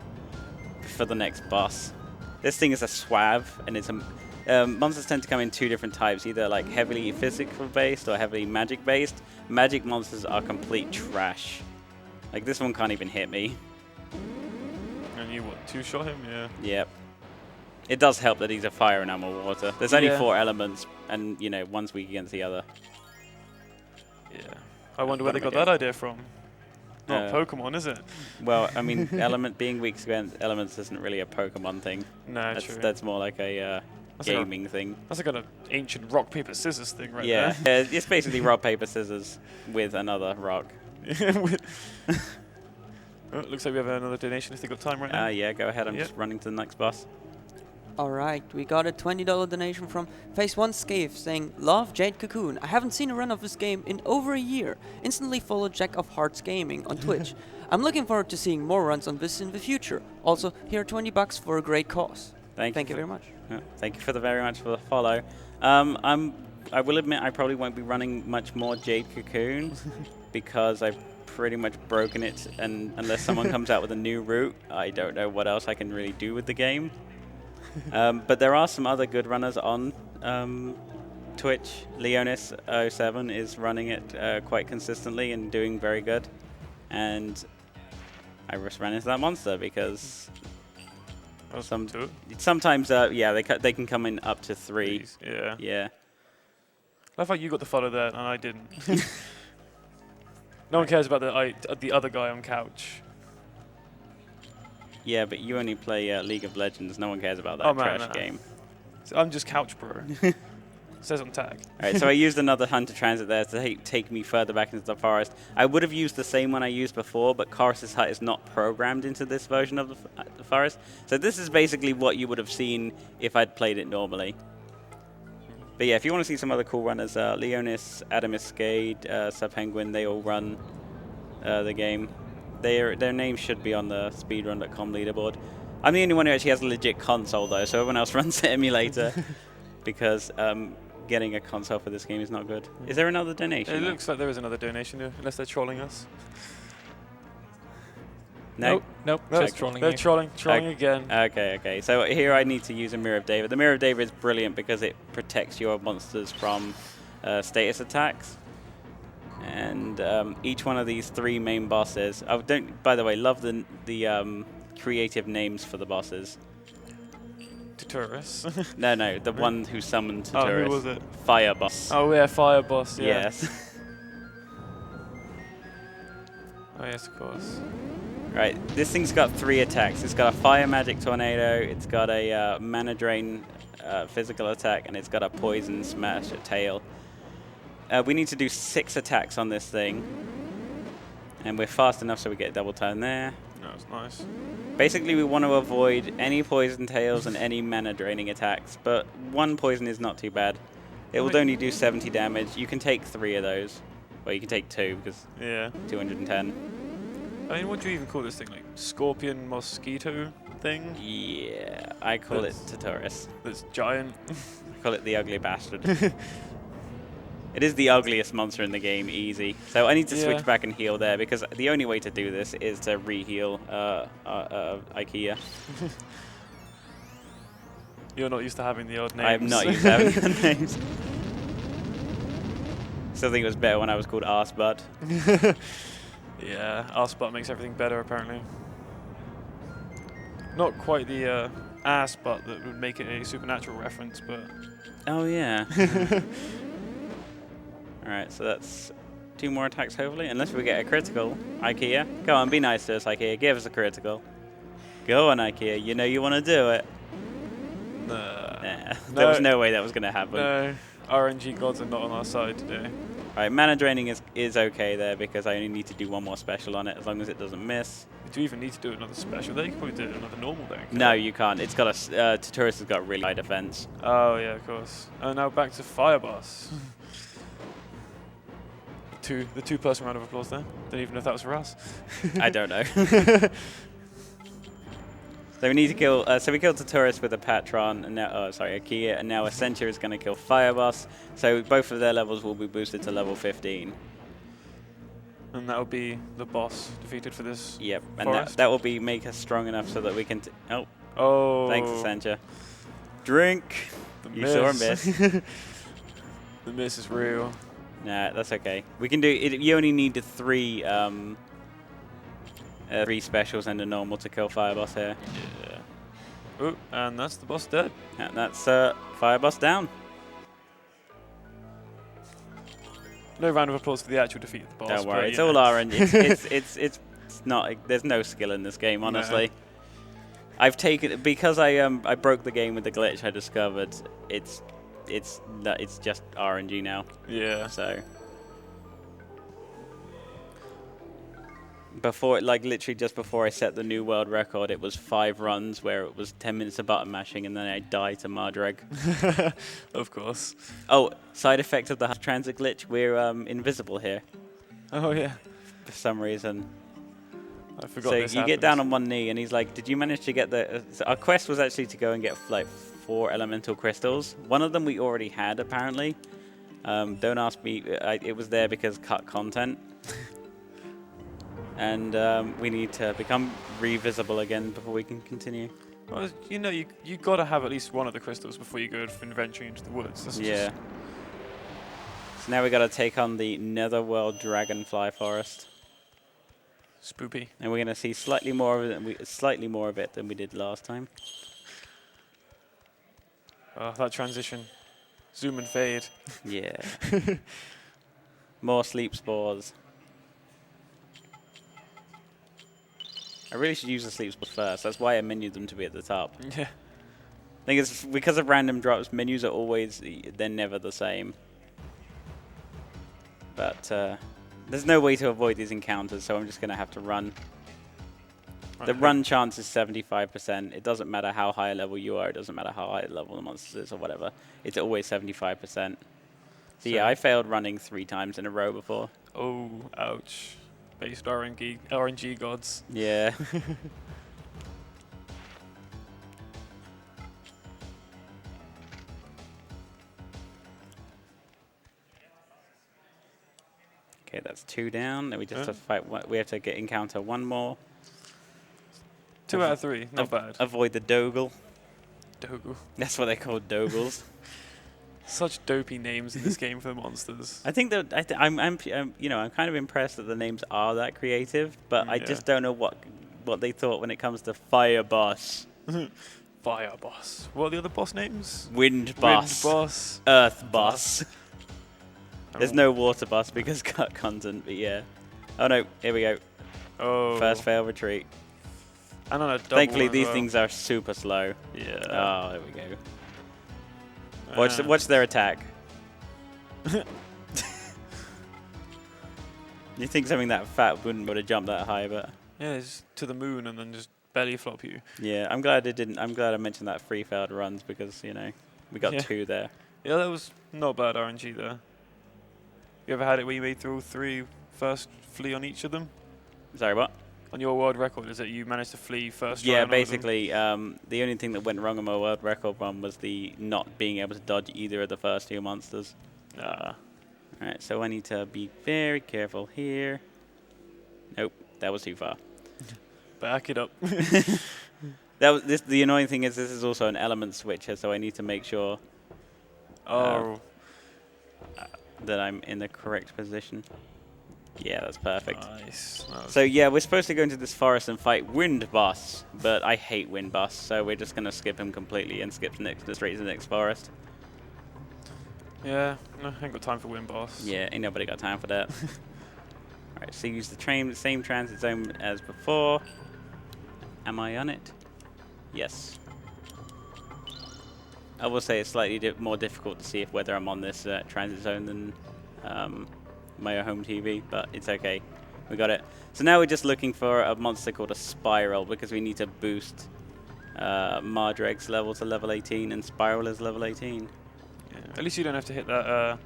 for the next boss. This thing is a swab, and it's a monsters tend to come in 2 different types, either like heavily physical based or heavily magic based. Magic monsters are complete trash. Like this one can't even hit me. And you what? 2-shot him? Yeah. Yep. It does help that he's a fire and I'm a water. There's only Yeah. 4 elements, and you know, one's weak against the other. Yeah. I wonder where they got Bottom that idea from. Not Uh, Pokemon, is it? Well, I mean, element being weak against elements isn't really a Pokemon thing. No, true. That's more like a That's like a- gaming thing. That's like an ancient rock, paper, scissors thing right Yeah, there. it's basically rock, paper, scissors with another rock. Oh, looks like we have another donation if they've got time right now. Yeah, go ahead. I'm Yep. just running to the next boss. Alright, we got a $20 donation from Phase 1 Scave saying, "Love Jade Cocoon. I haven't seen a run of this game in over a year. Instantly follow JackOfHearts Gaming on Twitch. I'm looking forward to seeing more runs on this in the future. Also, here are $20 for a great cause." Thank you very much. Thank you very much for the follow. I will admit I probably won't be running much more Jade Cocoon because I've pretty much broken it, and unless someone comes out with a new route, I don't know what else I can really do with the game. But there are some other good runners on Twitch. Leonis07 is running it quite consistently and doing very good. And I just ran into that monster because sometimes, yeah, they can come in up to 3. Yeah. Yeah. I thought you got the follow there and I didn't. No one cares about the other guy on couch. Yeah, but you only play League of Legends. No one cares about that Oh, man, trash no. game. So I'm just couch bro. Says on tag. Alright, so I used another Hunter Transit there to take me further back into the forest. I would have used the same one I used before, but Chorus's Hut is not programmed into this version of the forest. So this is basically what you would have seen if I'd played it normally. But yeah, if you want to see some other cool runners, Leonis, Adamus Gade, Subpenguin, they all run the game. Their names should be on the speedrun.com leaderboard. I'm the only one who actually has a legit console though, so everyone else runs the emulator because getting a console for this game is not good. Is there another donation? It looks like there is another donation here, unless they're trolling us. No? Nope. No, Just trolling they're you. trolling Okay. again. Okay. So here I need to use a Mirror of David. The Mirror of David is brilliant because it protects your monsters from status attacks. And each one of these 3 main bosses. I don't. By the way, love the creative names for the bosses. Tuturus. No, the one who summoned Oh, Tuturus. who was it? Fire boss. Oh yeah, fire boss. Yeah. Yes. Oh yes, of course. Right. This thing's got 3 attacks. It's got a fire magic tornado. It's got a mana drain physical attack, and it's got a poison smash at tail. We need to do 6 attacks on this thing. And we're fast enough so we get a double turn there. No, it's nice. Basically, we want to avoid any poison tails and any mana draining attacks, but 1 poison is not too bad. It will only do 70 damage. You can take 3 of those. Well, you can take 2 because Yeah. 210. I mean, what do you even call this thing? Like scorpion mosquito thing? Yeah, I call it Tuturus. That's giant. I call it the ugly bastard. It is the ugliest monster in the game, easy. So I need to switch back and heal there because the only way to do this is to re-heal IKEA. You're not used to having the odd names. I'm not used to having the names. Still think it was better when I was called Arsebud. Yeah, Arsbutt makes everything better apparently. Not quite the ass butt that would make it a supernatural reference, but Oh yeah. Alright, so that's 2 more attacks hopefully, unless we get a critical. IKEA, go on, be nice to us IKEA, give us a critical. Go on IKEA, you know you want to do it. Nah, there was no way that was going to happen. No, RNG gods are not on our side today. Alright, mana draining is okay there because I only need to do 1 more special on it as long as it doesn't miss. Do you even need to do another special there? You could probably do another normal there. No, you can't. It's got a Tuturus has got really high defense. Oh yeah, of course. And now back to Fire Boss. The 2-person round of applause there. Don't even know if that was for us. I don't know. So we need to kill. So we killed Tuturus with a Patron, and now, IKEA, and now Essentia is going to kill Fire Boss. So both of their levels will be boosted to level 15. And that will be the boss defeated for this. Yep, and forest. that will be make us strong enough so that we can. Oh. Thanks, Essentia. Drink. The You saw a miss. The miss is real. Nah, that's okay. We can do it. You only need the 3 3 specials and a normal to kill Fire Boss here. Yeah. Oh, and that's the boss dead. And that's fire boss down. No round of applause for the actual defeat of the boss. Don't worry, but, it's you all know. RNG. It's not. There's no skill in this game, honestly. I've taken because I broke the game with the glitch. I discovered it's just RNG now. Yeah. So before, like literally just before I set the new world record, it was 5 runs where it was 10 minutes of button mashing, and then I died to Mardreg. Of course. Oh, side effect of the transit glitch: we're invisible here Oh yeah. for some reason. I forgot So this you get happened. down on one knee, and he's like, "Did you manage to get the?" So our quest was actually to go and get like 4 elemental crystals. One of them we already had, apparently. Don't ask me. It was there because cut content, and we need to become revisible again before we can continue. Well, you know, you got to have at least one of the crystals before you go venturing into the woods. That's Yeah. So now we got to take on the Netherworld Dragonfly Forest, just spoopy. and we're gonna see slightly more of it than we did last time. Oh, that transition. Zoom and fade. Yeah. More sleep spores. I really should use the sleep spores first. That's why I menued them to be at the top. Yeah. I think it's because of random drops. Menus are always, they're never the same. But there's no way to avoid these encounters, so I'm just going to have to run. The run chance is 75%. It doesn't matter how high a level you are. It doesn't matter how high a level the monster is or whatever. It's always 75%. So yeah, I failed running 3 times in a row before. Oh, ouch. Based RNG gods. Yeah. Okay, that's 2 down. Then we just have to fight. We have to encounter 1 more. 2 out of 3. Not bad. Avoid the Dogle. Dogu. That's what they call Dogles. Such dopey names in this game for the monsters. I think that I'm kind of impressed that the names are that creative, but I just don't know what they thought when it comes to Fire Boss, Fire Boss. What are the other boss names? Wind Boss, Wind Boss. Earth Boss. There's no Water Boss because cut content, but yeah. Oh no, here we go. Oh. First fail retreat. And on a double Thankfully, one as these well. things are super slow. Yeah. Oh, there we go. Watch their attack. You think something that fat wouldn't be able to jump that high, but Yeah, it's to the moon and then just belly flop you. yeah, I'm glad it didn't. I'm glad I mentioned that 3 failed runs because we got 2 there. Yeah, that was not bad RNG there. You ever had it where you made through 3 first flee on each of them? Sorry, what? On your world record, is that you managed to flee first? Yeah, try on all of them? basically, the only thing that went wrong on my world record run was the not being able to dodge either of the first 2 monsters. Ah. Alright, so I need to be very careful here. Nope, that was too far. Back it up. The annoying thing is this is also an element switcher, so I need to make sure Oh. that I'm in the correct position. Yeah, that's perfect. Nice. So yeah, we're supposed to go into this forest and fight Wind Boss, but I hate Wind Boss, so we're just gonna skip him completely and skip straight to the next forest. Yeah, no, I ain't got time for Wind Boss. Yeah, ain't nobody got time for that. Alright, so use the same transit zone as before. Am I on it? Yes. I will say it's slightly more difficult to see whether I'm on this transit zone than my home TV, but it's okay. We got it. So now we're just looking for a monster called a Spiral because we need to boost Mardreg's level to level 18 and Spiral is level 18. Yeah. At least you don't have to hit that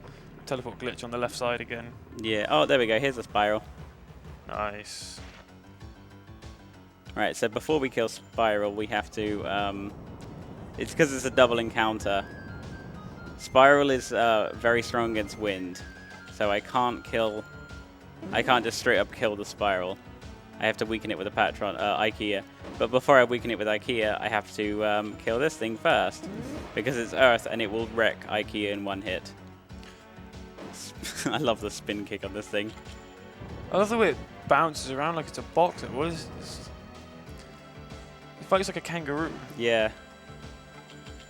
teleport glitch on the left side again. Yeah, oh, there we go. Here's a Spiral. Nice. Right, so before we kill Spiral, we have to... it's because it's a double encounter. Spiral is very strong against wind, so I can't just straight up kill the Spiral. I have to weaken it with a Patron, Ikea. But before I weaken it with Ikea, I have to kill this thing first, because it's Earth and it will wreck Ikea in 1 hit. I love the spin kick on this thing. I love the way it bounces around like it's a boxer. What is this? fights like a kangaroo. Yeah.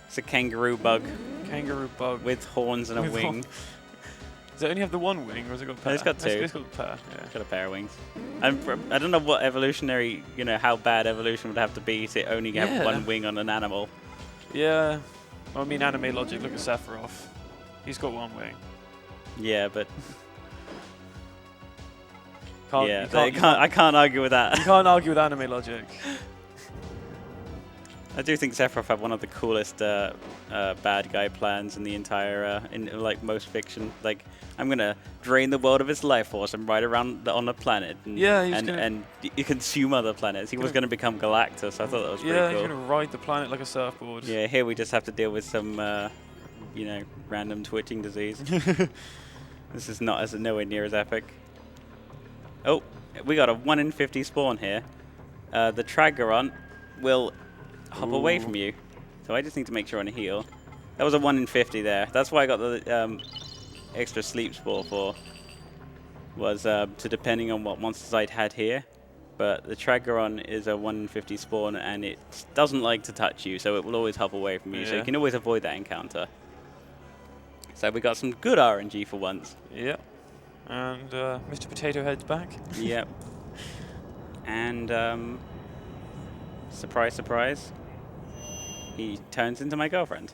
It's a kangaroo bug Kangaroo bug. with horns and a With wing. Does it only have the one wing, or has it got a pair? it's got two. It's got a pair, yeah. It's got a pair of wings. And I don't know what evolutionary, how bad evolution would have to be to only have Yeah. one wing on an animal. Yeah. Well, I mean, anime logic, look at Sephiroth. He's got one wing. Yeah, but Can't, yeah, you I can't argue with that. you can't argue with anime logic. I do think Sephiroth had one of the coolest bad guy plans in the entire, in like most fiction. Like, I'm gonna drain the world of its life force and ride around on a planet. And, Yeah, he's and gonna- and consume other planets. He was gonna become Galactus. I thought that was pretty Yeah, cool. he's gonna ride the planet like a surfboard. Yeah, here we just have to deal with some, random twitching disease. This is not as nowhere near as epic. Oh, we got a 1 in 50 spawn here. The Tragaron will hop away from you, so I just need to make sure on a heal. That was a 1 in 50 there. That's why I got the extra sleep spore for. Was to depending on what monsters I'd had here. But the Tragaron is a 1 in 50 spawn, and it doesn't like to touch you, so it will always hop away from you. So you Yeah. can always avoid that encounter. So we got some good RNG for once. Yep. And Mr. Potato Head's back. Yep. And surprise, surprise, he turns into my girlfriend.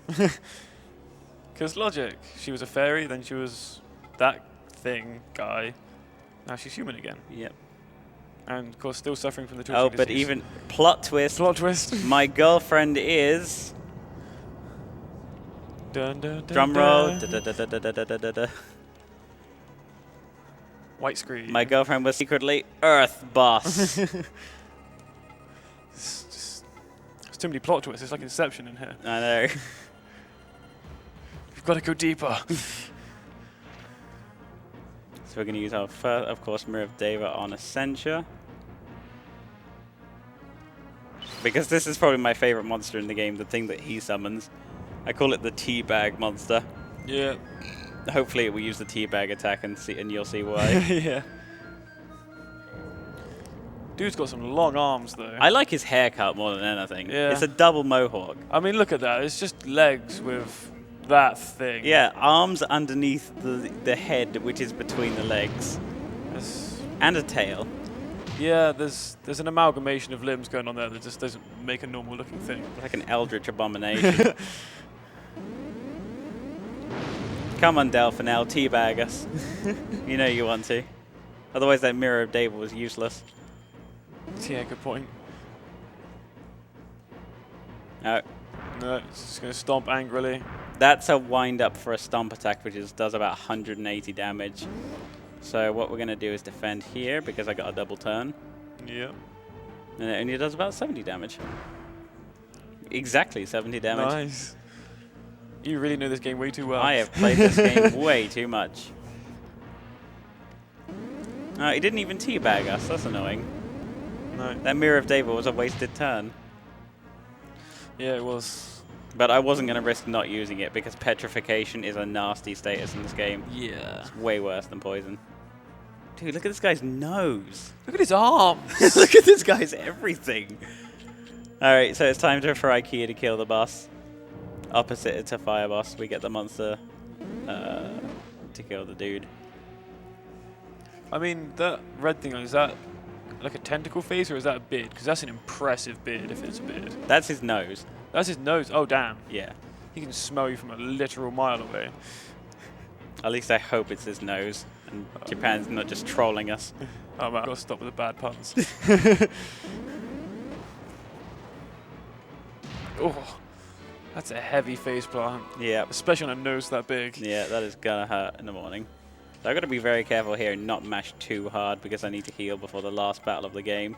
Because logic. She was a fairy, then she was that thing guy. Now she's human again. Yep. And of course, still suffering from the Oh, twitching but disease. even plot twist. Plot twist. My girlfriend is Dun, dun, dun, drum roll. dun. Da-da-da-da-da-da-da-da. White screen. My girlfriend was secretly Earth Boss. It's too many plot twists. It's like Inception in here. I know. You've got to go deeper. So we're going to use our first, of course, Mirror of Deva on Essentia. Because this is probably my favorite monster in the game, the thing that he summons. I call it the teabag monster. Yeah. Hopefully it will use the teabag attack and you'll see why. Yeah. Dude's got some long arms though. I like his haircut more than anything. Yeah. It's a double mohawk. I mean, look at that. It's just legs with that thing. Yeah, arms underneath the head, which is between the legs. It's- And a tail. yeah, there's an amalgamation of limbs going on there that just doesn't make a normal looking thing. Like an eldritch abomination. Come on, Delphinel, teabag us. You know you want to. Otherwise that Mirror of Deva was useless. Yeah, good point. Oh, No, it's just going to stomp angrily. that's a wind up for a stomp attack, which does about 180 damage. So what we're going to do is defend here because I got a double turn. Yep. And it only does about 70 damage. Exactly 70 damage. Nice. You really know this game way too well. I have played this game way too much. He didn't even teabag us, that's annoying. No. That Mirror of Deva was a wasted turn. Yeah, it was. But I wasn't going to risk not using it because petrification is a nasty status in this game. Yeah. It's way worse than poison. Dude, look at this guy's nose. Look at his arms. Look at this guy's everything. Alright, so it's time for Ikea to kill the boss. Opposite to Fire Boss, we get the monster to kill the dude. I mean, that red thing, is that like a tentacle face or is that a beard? Because that's an impressive beard if it's a beard. That's his nose. That's his nose. Oh, damn. Yeah. He can smell you from a literal mile away. At least I hope it's his nose. And Japan's not just trolling us. Oh, man. Gotta stop with the bad puns. Oh, that's a heavy face plant. Yeah. Especially on a nose that big. Yeah, that is gonna hurt in the morning. So I've got to be very careful here and not mash too hard because I need to heal before the last battle of the game.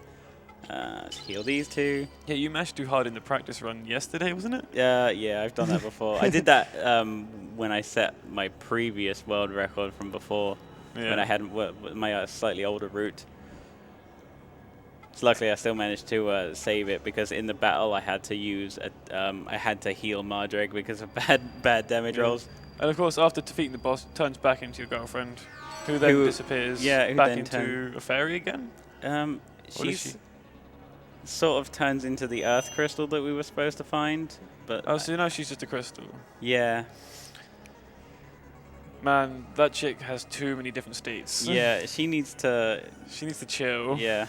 Let's heal these two. Yeah, you mashed too hard in the practice run yesterday, wasn't it? Yeah, I've done that before. I did that when I set my previous world record from before, when I had my slightly older route. So luckily, I still managed to save it because in the battle I had to use I had to heal Mardrake because of bad damage rolls. And of course, after defeating the boss, turns back into your girlfriend, who then disappears who back then into a fairy again. Or is She's she? sort of turns into the Earth crystal that we were supposed to find. But Oh, so now she's just a crystal. yeah, Man, that chick has too many different states. yeah, she needs to. She needs to chill. Yeah,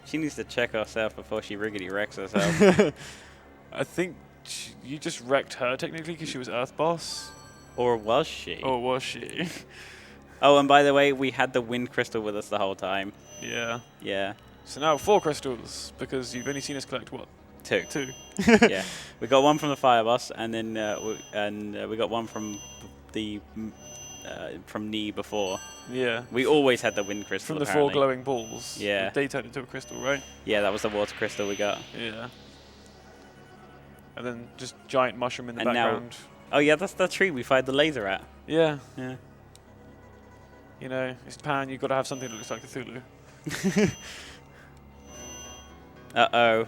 she needs to check herself before she riggedy wrecks herself. I think you just wrecked her technically because she was Earth Boss. Or was she? Or was she? Oh, and by the way, we had the wind crystal with us the whole time. Yeah. Yeah, So now 4 crystals because you've only seen us collect what? 2. 2. Yeah, we got one from the fire boss, and then we got one from the from Knee before. Yeah. We always had the wind crystal. From the 4 apparently. glowing balls. Yeah. They turned into a crystal, right? Yeah, that was the water crystal we got. Yeah. And then just giant mushroom in the And now- background. Oh yeah, that's the tree we fired the laser at. Yeah. Yeah. You know, it's Japan, you've got to have something that looks like Cthulhu. Uh-oh,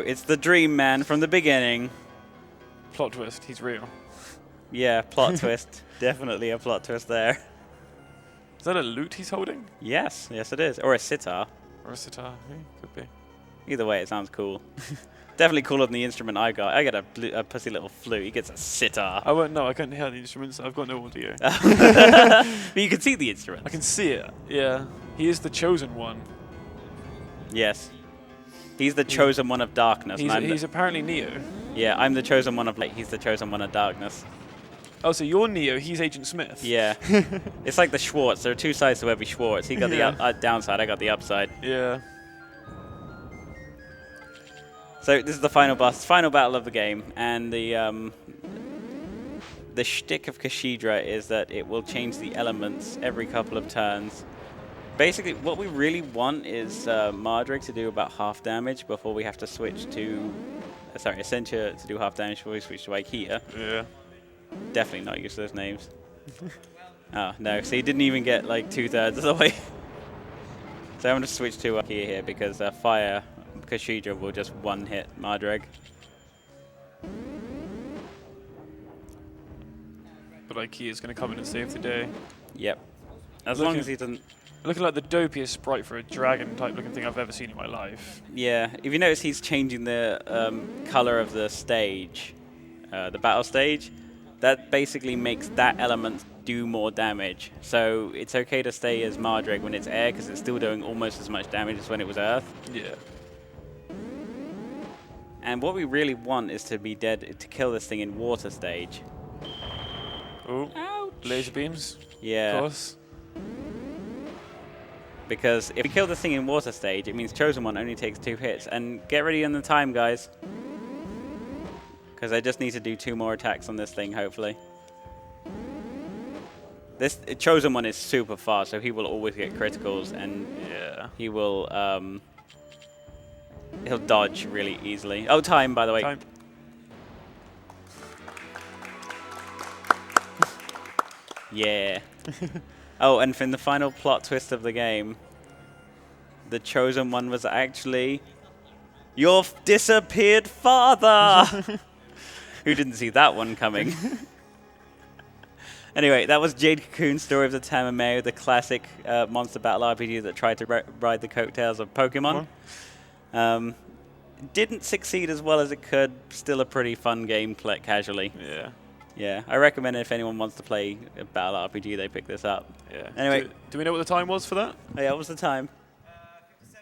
it's the Dream Man from the beginning. Plot twist, he's real. Yeah, plot twist. Definitely a plot twist there. Is that a lute he's holding? Yes it is. Or a sitar. Or a sitar? Could be. Either way, it sounds cool. Definitely cooler than the instrument I got. I got a pussy little flute. He gets a sitar. I won't know, I can't hear the instruments, I've got no audio. But you can see the instrument. I can see it, yeah. He is the chosen one. Yes. He's the chosen one of darkness. and I'm He's the, apparently Neo. yeah, I'm the chosen one of light. He's the chosen one of darkness. Oh, so you're Neo, he's Agent Smith. Yeah. It's like the Schwartz. There are 2 sides to every Schwartz. He got Yeah. the downside. I got the upside. Yeah. So this is the final boss, final battle of the game, and the shtick of Kashidra is that it will change the elements every couple of turns. Basically, what we really want is Mardrik to do about half damage before we have to switch to, Essentia to do half damage before we switch to Ikea. Yeah. Definitely not use those names. Oh no, so he didn't even get like 2/3 of the way. So I'm going to switch to Ikea here because Fire Kashidra will just one-hit Mardreg. But Ikea's going to come in and save the day. Yep. As Looking- long as he doesn't... Looking like the dopiest sprite for a dragon type looking thing I've ever seen in my life. Yeah, if you notice he's changing the color of the stage, the battle stage, that basically makes that element do more damage. So it's okay to stay as Mardreg when it's air because it's still doing almost as much damage as when it was earth. Yeah. And what we really want is to be dead, to kill this thing in water stage. Oh, Ouch. laser beams, Yeah. of course. Because if we kill this thing in water stage, it means Chosen One only takes 2 hits. And get ready on the time, guys. Because I just need to do 2 more attacks on this thing, hopefully. This Chosen One is super fast, so he will always get criticals, and Yeah. he will he'll dodge really easily. Oh, time, by the way. Time. Yeah. Oh, and from the final plot twist of the game, the Chosen One was actually your disappeared father! Who didn't see that one coming? Anyway, that was Jade Cocoon's Story of the Tamamayu, the classic monster battle RPG that tried to ride the coattails of Pokemon. Didn't succeed as well as it could. Still a pretty fun game, play casually. Yeah. Yeah, I recommend if anyone wants to play a battle RPG, they pick this up. Yeah. Anyway. Do we know what the time was for that? Oh, yeah, what was the time? 57:44.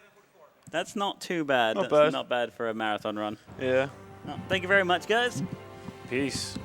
That's not too bad. Not That's bad. not bad for a marathon run. Yeah. Oh, thank you very much, guys. Peace.